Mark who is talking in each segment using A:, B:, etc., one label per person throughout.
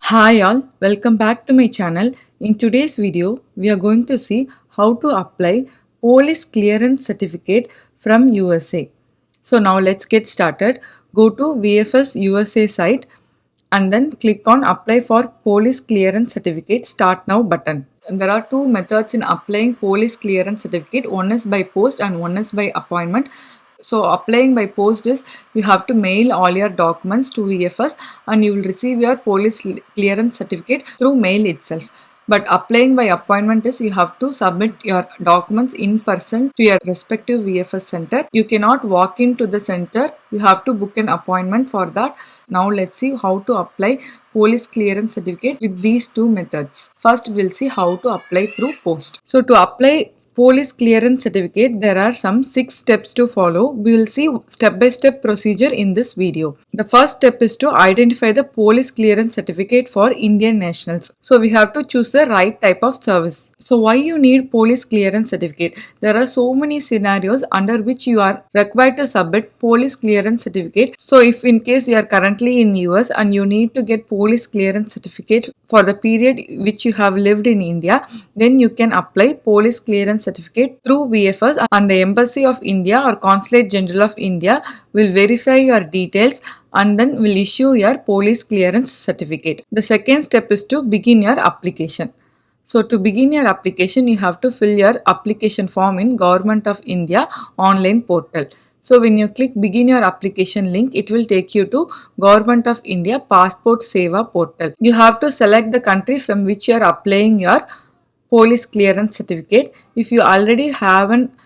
A: Hi all, welcome back to my channel. In today's video, we are going to see how to apply police clearance certificate from USA. So now let's get started. Go to VFS USA site and then click on apply for police clearance certificate start now button. And there are two methods in applying police clearance certificate. One is by post and one is by appointment. So applying by post is you have to mail all your documents to VFS and you will receive your police clearance certificate through mail itself. But applying by appointment is you have to submit your documents in person to your respective VFS center. You cannot walk into the center. You have to book an appointment for that. Now let's see how to apply police clearance certificate with these two methods. First we'll see how to apply through post. So to apply police clearance certificate, there are some 6 steps to follow. We will see step-by-step procedure in this video. The first step is to identify the police clearance certificate for Indian nationals. So we have to choose the right type of service. So why you need police clearance certificate? There are so many scenarios under which you are required to submit police clearance certificate. So if in case you are currently in US and you need to get police clearance certificate for the period which you have lived in India, then you can apply police clearance certificate through VFS and the Embassy of India or Consulate General of India will verify your details and then will issue your police clearance certificate. The second step is to begin your application. So to begin your application, you have to fill your application form in Government of India online portal. So when you click begin your application link, it will take you to Government of India Passport Seva portal. You have to select the country from which you are applying your police clearance certificate. If you already have an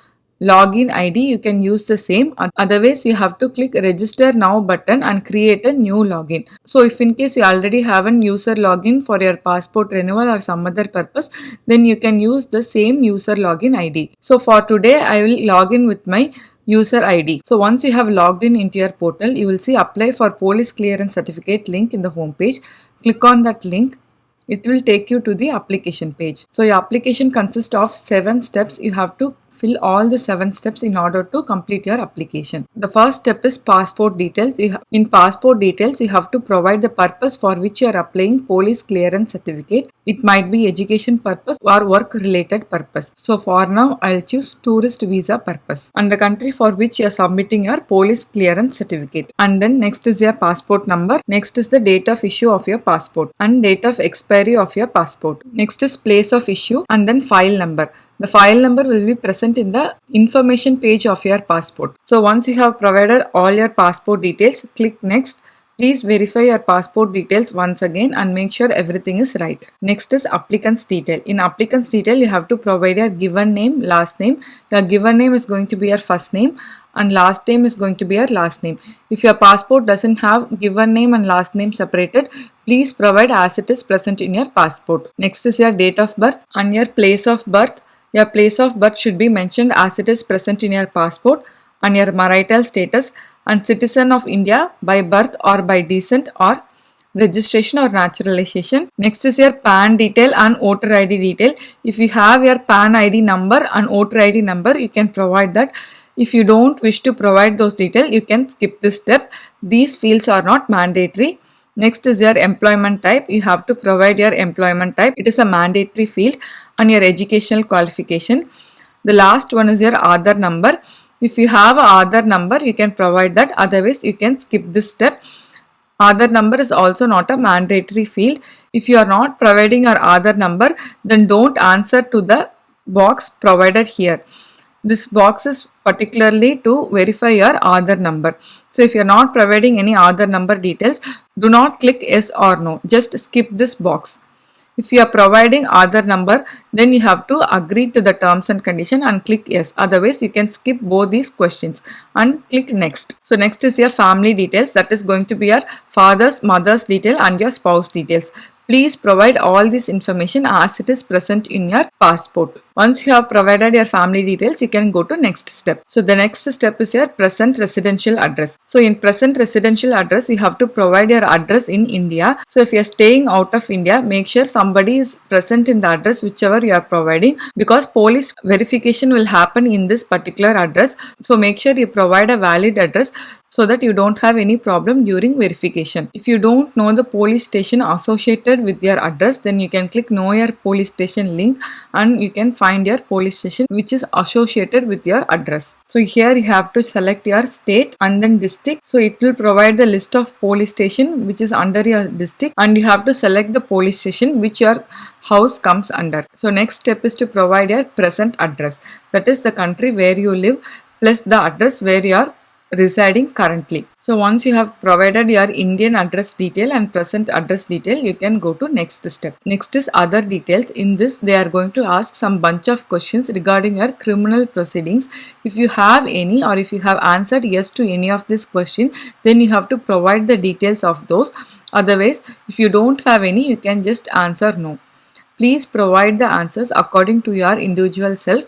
A: login ID, you can use the same. Otherwise, you have to click register now button and create a new login. So if in case you already have an user login for your passport renewal or some other purpose, then you can use the same user login ID. So for today, I will log in with my user ID. So once you have logged in into your portal, you will see apply for police clearance certificate link in the home page. Click on that link. It will take you to the application page. So your application consists of 7 steps. You have to fill all the 7 steps in order to complete your application. The first step is passport details. In passport details, you have to provide the purpose for which you are applying police clearance certificate. It might be education purpose or work related purpose. So for now, I'll choose tourist visa purpose and the country for which you are submitting your police clearance certificate. And then next is your passport number. Next is the date of issue of your passport and date of expiry of your passport. Next is place of issue and then file number. The file number will be present in the information page of your passport. So once you have provided all your passport details, click next. Please verify your passport details once again and make sure everything is right. Next is applicant's detail. In applicant's detail, you have to provide your given name, last name. Your given name is going to be your first name and last name is going to be your last name. If your passport doesn't have given name and last name separated, please provide as it is present in your passport. Next is your date of birth and your place of birth. Your place of birth should be mentioned as it is present in your passport and your marital status and citizen of India by birth or by descent or registration or naturalization. Next is your PAN detail and voter ID detail. If you have your PAN ID number and voter ID number, you can provide that. If you don't wish to provide those details, you can skip this step. These fields are not mandatory. Next is your employment type. You have to provide your employment type. It is a mandatory field and your educational qualification. The last one is your Aadhaar number. If you have an Aadhaar number, you can provide that. Otherwise, you can skip this step. Aadhaar number is also not a mandatory field. If you are not providing your Aadhaar number, then don't answer to the box provided here. This box is particularly to verify your Aadhaar number. So if you are not providing any Aadhaar number details, do not click yes or no. Just skip this box. If you are providing Aadhaar number, then you have to agree to the terms and condition and click yes. Otherwise, you can skip both these questions and click next. So next is your family details. That is going to be your father's, mother's detail and your spouse details. Please provide all this information as it is present in your passport. Once you have provided your family details, you can go to next step. So the next step is your present residential address. So in present residential address, you have to provide your address in India. So if you are staying out of India, make sure somebody is present in the address whichever you are providing, because police verification will happen in this particular address. So make sure you provide a valid address so that you don't have any problem during verification. If you don't know the police station associated with your address, then you can click know your police station link and you can find your police station which is associated with your address. So here you have to select your state and then district. So it will provide the list of police station which is under your district, and you have to select the police station which your house comes under. So next step is to provide your present address, that is the country where you live plus the address where you are residing currently. So once you have provided your Indian address detail and present address detail, you can go to next step. Next is other details. In this, they are going to ask some bunch of questions regarding your criminal proceedings. If you have any, or if you have answered yes to any of this question, then you have to provide the details of those. Otherwise, if you don't have any, you can just answer no. Please provide the answers according to your individual self.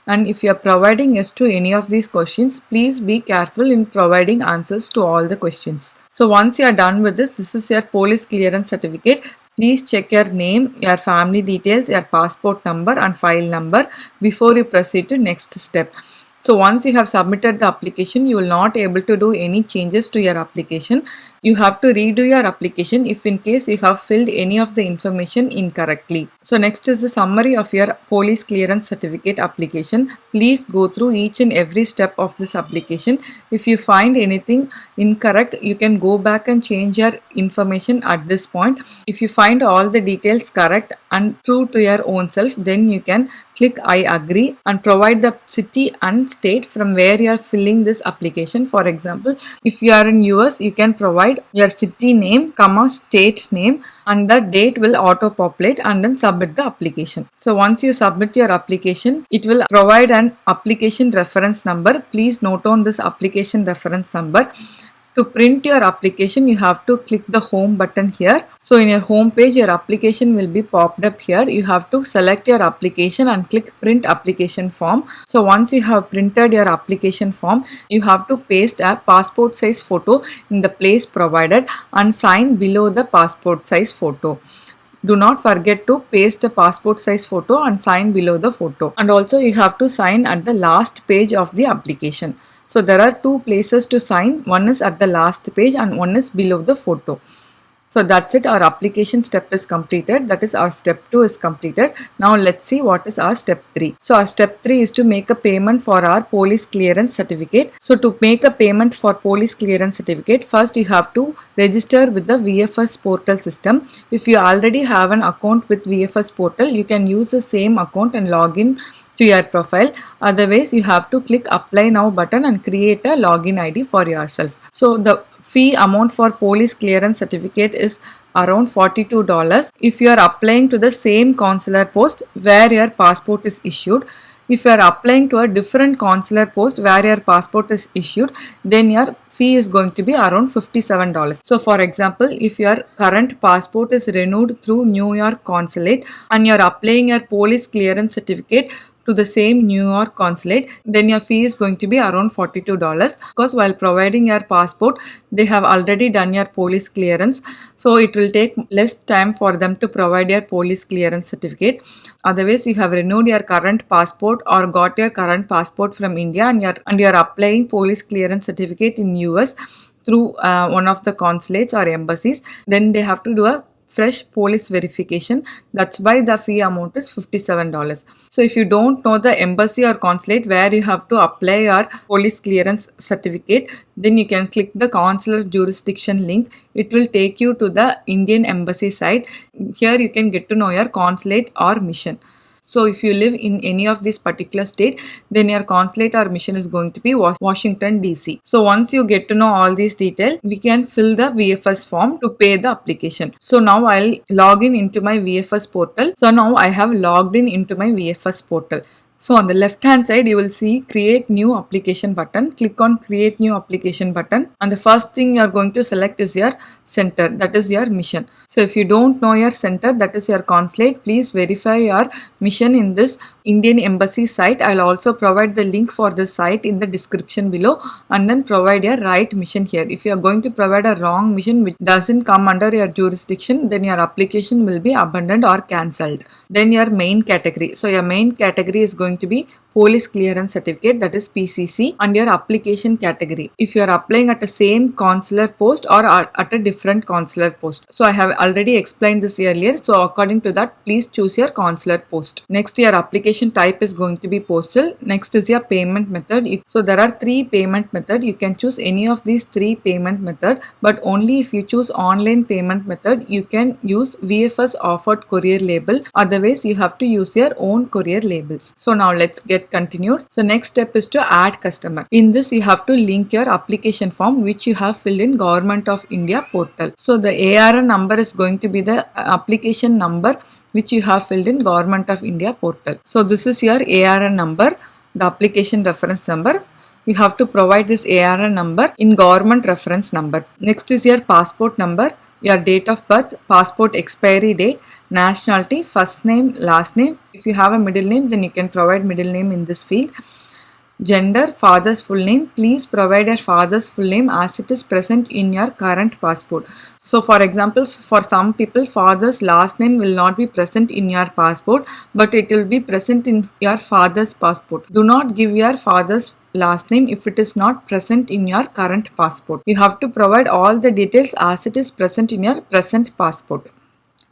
A: And if you are providing yes to any of these questions, please be careful in providing answers to all the questions. So once you are done with this, this is your police clearance certificate. Please check your name, your family details, your passport number and file number before you proceed to next step. So once you have submitted the application, you will not able to do any changes to your application. You have to redo your application if in case you have filled any of the information incorrectly. So next is the summary of your police clearance certificate application. Please go through each and every step of this application. If you find anything incorrect, you can go back and change your information at this point. If you find all the details correct and true to your own self, then you can click I agree and provide the city and state from where you are filling this application. For example, if you are in US, you can provide your city name, state name, and the date will auto populate and then submit the application. So once you submit your application, it will provide an application reference number. Please note on this application reference number. To print your application, you have to click the home button here. So in your home page, your application will be popped up here. You have to select your application and click print application form. So once you have printed your application form, you have to paste a passport size photo in the place provided and sign below the passport size photo. Do not forget to paste a passport size photo and sign below the photo. And also you have to sign at the last page of the application. So there are two places to sign. One is at the last page and one is below the photo. So that's it. Our application step is completed. That is, our step 2 is completed. Now let's see what is our step 3. So our step 3 is to make a payment for our police clearance certificate. So to make a payment for police clearance certificate, first you have to register with the VFS portal system. If you already have an account with VFS portal, you can use the same account and log in to your profile. Otherwise, you have to click apply now button and create a login ID for yourself. So the fee amount for police clearance certificate is around $42 if you are applying to the same consular post where your passport is issued. If you are applying to a different consular post where your passport is issued, then your fee is going to be around $57. So for example, if your current passport is renewed through New York consulate and you are applying your police clearance certificate to the same New York consulate, then your fee is going to be around $42 because while providing your passport, they have already done your police clearance. So it will take less time for them to provide your police clearance certificate. Otherwise, you have renewed your current passport or got your current passport from India and you are applying police clearance certificate in US through one of the consulates or embassies, then they have to do a fresh police verification. That's why the fee amount is $57. So if you don't know the embassy or consulate where you have to apply your police clearance certificate, then you can click the consular jurisdiction link. It will take you to the Indian embassy site. Here you can get to know your consulate or mission. So if you live in any of this particular state, then your consulate or mission is going to be Washington DC. So once you get to know all these details, we can fill the VFS form to pay the application. So now I'll log in into my VFS portal. So now I have logged in into my VFS portal. So on the left hand side, you will see create new application button. Click on create new application button, and the first thing you are going to select is your center, that is your mission. So if you don't know your center, that is your consulate, please verify your mission in this Indian Embassy site. I'll also provide the link for this site in the description below, and then provide your right mission here. If you are going to provide a wrong mission which doesn't come under your jurisdiction, then your application will be abandoned or cancelled. Then your main category. So your main category is going to be police clearance certificate, that is PCC, and your application category. If you are applying at the same consular post or at a different consular post. So I have already explained this earlier. So according to that, please choose your consular post. Next, your application type is going to be postal. Next is your payment method. So there are 3 payment method. You can choose any of these 3 payment method, but only if you choose online payment method, you can use VFS offered courier label. Otherwise, you have to use your own courier labels. So now let's get continued. So next step is to add customer. In this, you have to link your application form which you have filled in Government of India portal. So the ARN number is going to be the application number which you have filled in Government of India portal. So this is your ARN number, the application reference number. You have to provide this ARN number in government reference number. Next is your passport number, your date of birth, passport expiry date, nationality, first name, last name. If you have a middle name, then you can provide middle name in this field. Gender, father's full name. Please provide your father's full name as it is present in your current passport. So for example, for some people, father's last name will not be present in your passport, but it will be present in your father's passport. Do not give your father's last name if it is not present in your current passport. You have to provide all the details as it is present in your present passport.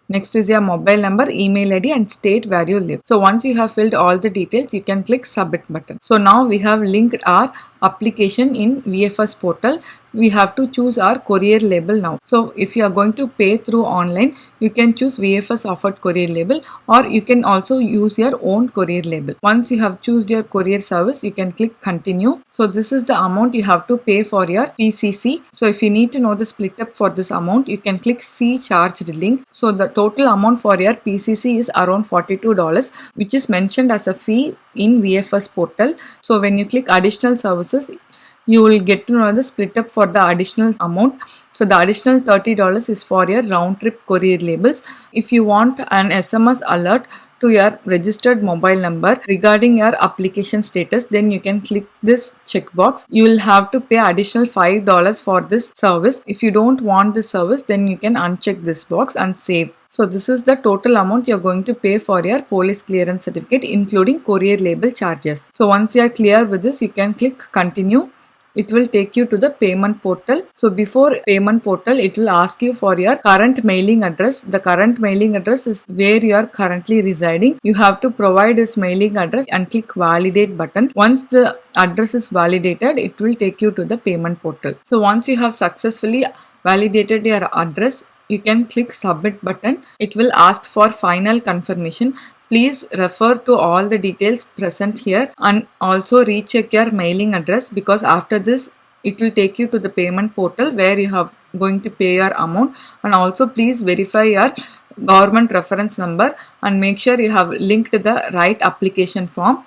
A: Next is your mobile number, email ID, and state where you live. So once you have filled all the details, you can click submit button. So now we have linked our application in VFS portal. We have to choose our courier label now. So if you are going to pay through online, you can choose VFS offered courier label, or you can also use your own courier label. Once you have chosen your courier service, you can click continue. So this is the amount you have to pay for your PCC. So if you need to know the split up for this amount, you can click fee charged link. So the total amount for your PCC is around $42, which is mentioned as a fee in VFS portal. So when you click additional services, you will get to know the split up for the additional amount. So the additional $30 is for your round trip courier labels. If you want an SMS alert to your registered mobile number regarding your application status, then you can click this checkbox. You will have to pay additional $5 for this service. If you don't want this service, then you can uncheck this box and save. So this is the total amount you are going to pay for your police clearance certificate, including courier label charges. So once you are clear with this, you can click continue. It will take you to the payment portal. So before payment portal, it will ask you for your current mailing address. The current mailing address is where you are currently residing. You have to provide this mailing address and click validate button. Once the address is validated, it will take you to the payment portal. So once you have successfully validated your address, you can click submit button. It will ask for final confirmation. Please refer to all the details present here and also recheck your mailing address, because after this it will take you to the payment portal where you have going to pay your amount. And also please verify your government reference number and make sure you have linked the right application form.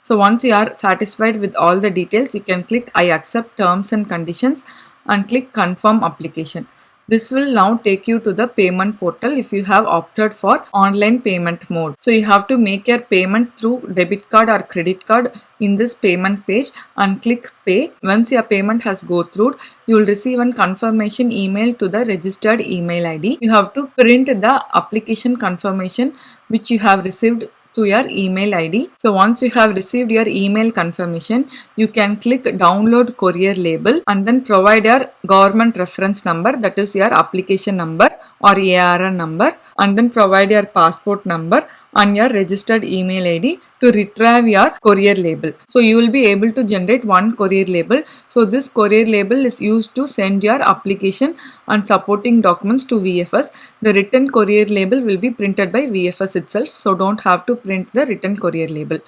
A: So once you are satisfied with all the details, you can click I accept terms and conditions and click confirm application. This will now take you to the payment portal if you have opted for online payment mode. So you have to make your payment through debit card or credit card in this payment page and click pay. Once your payment has go through, you will receive a confirmation email to the registered email ID. You have to print the application confirmation which you have received to your email ID. So once you have received your email confirmation, you can click download courier label and then provide your government reference number, that is your application number or ARN number, and then provide your passport number and your registered email ID to retrieve your courier label. So you will be able to generate one courier label. So this courier label is used to send your application and supporting documents to VFS. The written courier label will be printed by VFS itself. So don't have to print the written courier label.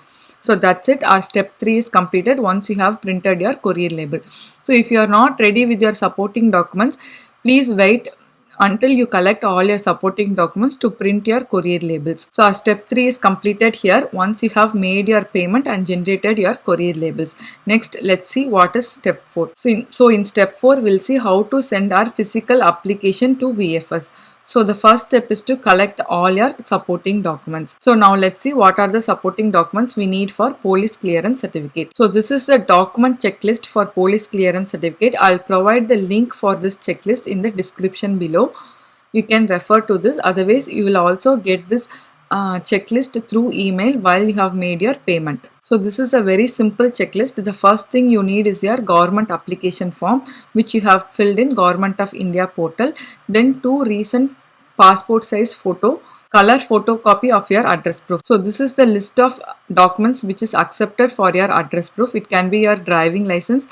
A: So that's it. Our step 3 is completed once you have printed your courier label. So if you are not ready with your supporting documents, please wait until you collect all your supporting documents to print your courier labels. So our step 3 is completed here once you have made your payment and generated your courier labels. Next, let's see what is step 4. So in step 4, we'll see how to send our physical application to VFS. So the first step is to collect all your supporting documents. So now let's see what are the supporting documents we need for police clearance certificate. So this is the document checklist for police clearance certificate. I'll provide the link for this checklist in the description below. You can refer to this. Otherwise, you will also get this checklist through email while you have made your payment. So this is a very simple checklist. The first thing you need is your government application form, which you have filled in Government of India portal. Then 2 recent passport size photo, color photocopy of your address proof. So this is the list of documents which is accepted for your address proof. It can be your driving license,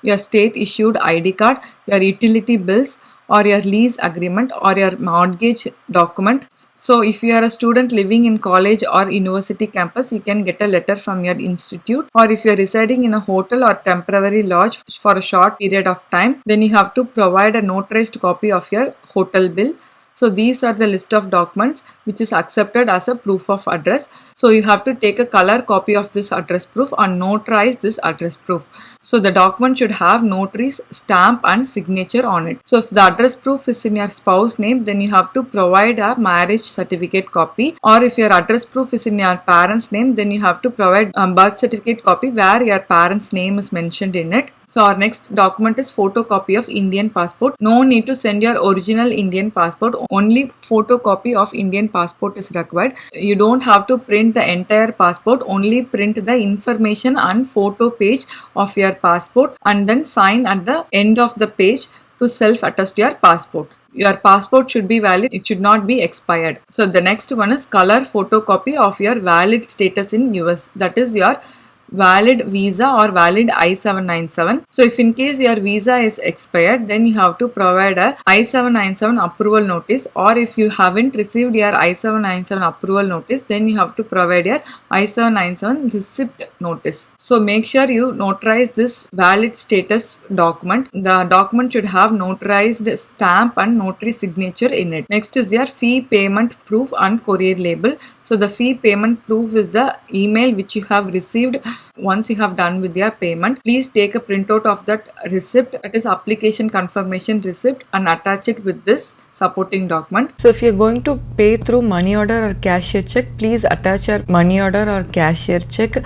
A: your state issued ID card, your utility bills, or your lease agreement, or your mortgage document. So if you are a student living in college or university campus, you can get a letter from your institute, or if you are residing in a hotel or temporary lodge for a short period of time, then you have to provide a notarized copy of your hotel bill. So these are the list of documents which is accepted as a proof of address. So you have to take a color copy of this address proof and notarize this address proof. So the document should have notary's stamp and signature on it. So if the address proof is in your spouse name, then you have to provide a marriage certificate copy, or if your address proof is in your parents name, then you have to provide a birth certificate copy where your parents name is mentioned in it. So our next document is photocopy of Indian passport. No need to send your original Indian passport. Only photocopy of Indian passport is required. You don't have to print the entire passport. Only print the information and photo page of your passport and then sign at the end of the page to self-attest your passport. Your passport should be valid. It should not be expired. So the next one is color photocopy of your valid status in US. That is your valid visa or valid I-797. So if in case your visa is expired, then you have to provide a I-797 approval notice, or if you haven't received your I-797 approval notice, then you have to provide your I-797 receipt notice. So make sure you notarize this valid status document. The document should have notarized stamp and notary signature in it. Next is your fee payment proof and courier label. So the fee payment proof is the email which you have received once you have done with your payment. Please take a printout of that receipt, that is application confirmation receipt, and attach it with this supporting document. So if you're going to pay through money order or cashier check, please attach your money order or cashier check.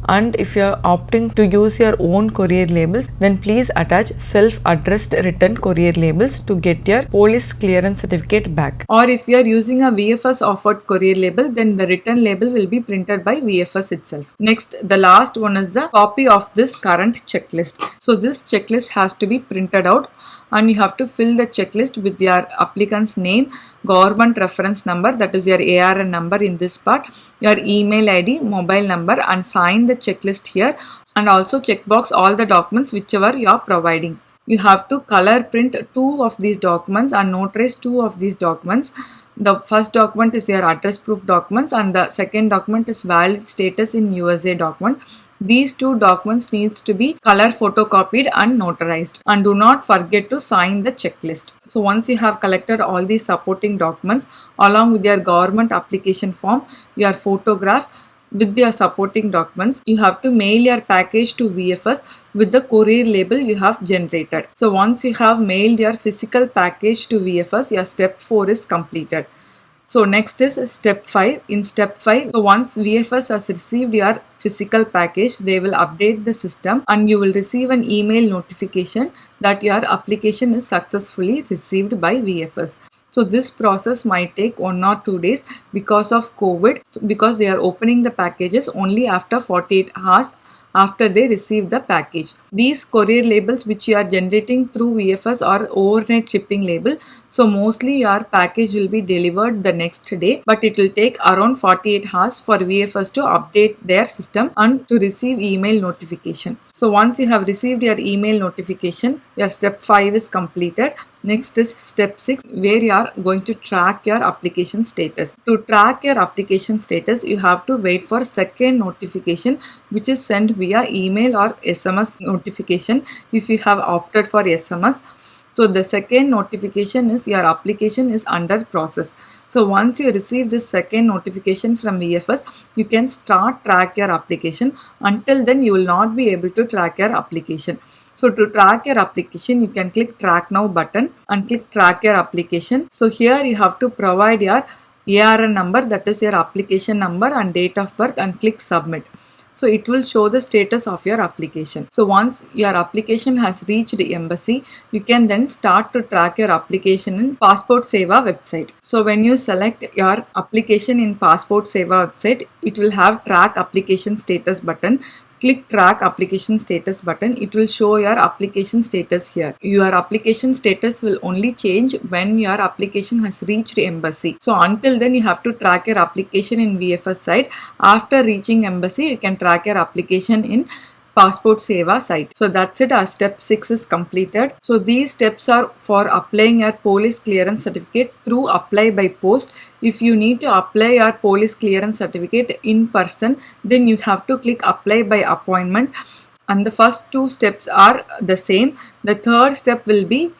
A: And if you are opting to use your own courier labels, then please attach self-addressed written courier labels to get your police clearance certificate back. Or if you are using a VFS offered courier label, then the written label will be printed by VFS itself. Next, the last one is the copy of this current checklist. So this checklist has to be printed out, and you have to fill the checklist with your applicant's name, government reference number, that is your ARN number in this part, your email ID, mobile number, and sign the checklist here, and also checkbox all the documents whichever you are providing. You have to color print 2 of these documents and notarize 2 of these documents. The first document is your address proof documents, and the second document is valid status in USA document. These 2 documents needs to be color photocopied and notarized, and do not forget to sign the checklist. So once you have collected all these supporting documents along with your government application form, your photograph with your supporting documents, you have to mail your package to VFS with the courier label you have generated. So once you have mailed your physical package to VFS, your step 4 is completed. So next is step 5. In step 5, so once VFS has received your physical package, they will update the system and you will receive an email notification that your application is successfully received by VFS. So this process might take 1 or 2 days because of COVID, because they are opening the packages only after 48 hours after they receive the package. These courier labels which you are generating through VFS are overnight shipping label. So mostly your package will be delivered the next day, but it will take around 48 hours for VFS to update their system and to receive email notification. So once you have received your email notification, your step 5 is completed. Next is step 6, where you are going to track your application status. To track your application status, you have to wait for second notification, which is sent via email or SMS notification if you have opted for SMS. So the second notification is your application is under process. So once you receive this second notification from VFS, you can start track your application. Until then, you will not be able to track your application. So to track your application, you can click track now button and click track your application. So here you have to provide your ARN number, that is your application number, and date of birth, and click submit. So it will show the status of your application. So once your application has reached the embassy, you can then start to track your application in Passport Seva website. So when you select your application in Passport Seva website, it will have track application status button. Click track application status button. It will show your application status here. Your application status will only change when your application has reached embassy. So until then, you have to track your application in VFS site. After reaching embassy, you can track your application in Passport Seva site. So that's it. Our step 6 is completed. So these steps are for applying your police clearance certificate through apply by post. If you need to apply your police clearance certificate in person, then you have to click apply by appointment. And the first two steps are the same. The third step will be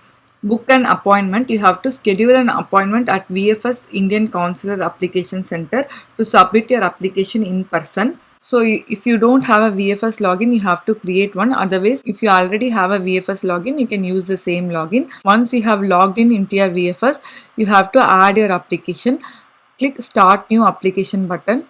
A: book an appointment. You have to schedule an appointment at VFS Indian Consular Application Center to submit your application in person. So if you don't have a VFS login, you have to create one. Otherwise, if you already have a VFS login, you can use the same login. Once you have logged in into your VFS, you have to add your application. Click start new application button.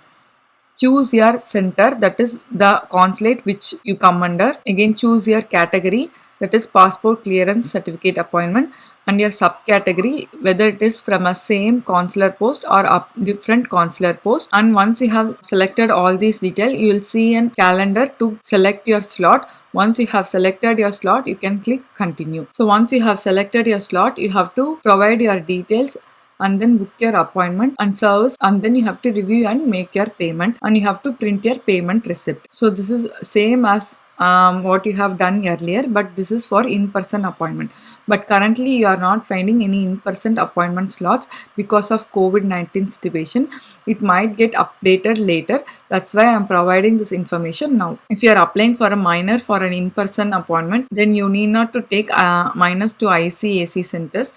A: Choose your center, that is the consulate which you come under. Again, choose your category, that is passport clearance certificate appointment, and your subcategory, whether it is from a same consular post or a different consular post. And once you have selected all these details, you will see a calendar to select your slot. Once you have selected your slot, you can click continue. So once you have selected your slot, you have to provide your details and then book your appointment and service, and then you have to review and make your payment, and you have to print your payment receipt. So this is same as what you have done earlier, but this is for in-person appointment. But currently you are not finding any in-person appointment slots because of COVID-19 situation. It might get updated later. That's why I'm providing this information now. If you are applying for a minor for an in-person appointment, then you need not to take minors to ICAC centers.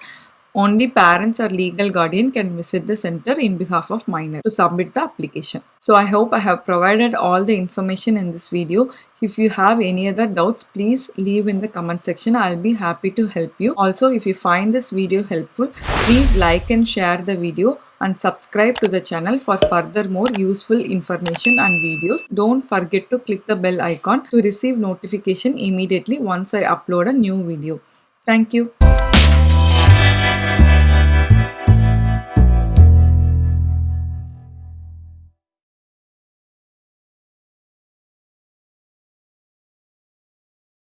A: Only parents or legal guardian can visit the center in behalf of minor to submit the application. So I hope I have provided all the information in this video. If you have any other doubts, please leave in the comment section. I'll be happy to help you. Also, if you find this video helpful, please like and share the video and subscribe to the channel for further more useful information and videos. Don't forget to click the bell icon to receive notification immediately once I upload a new video. Thank you.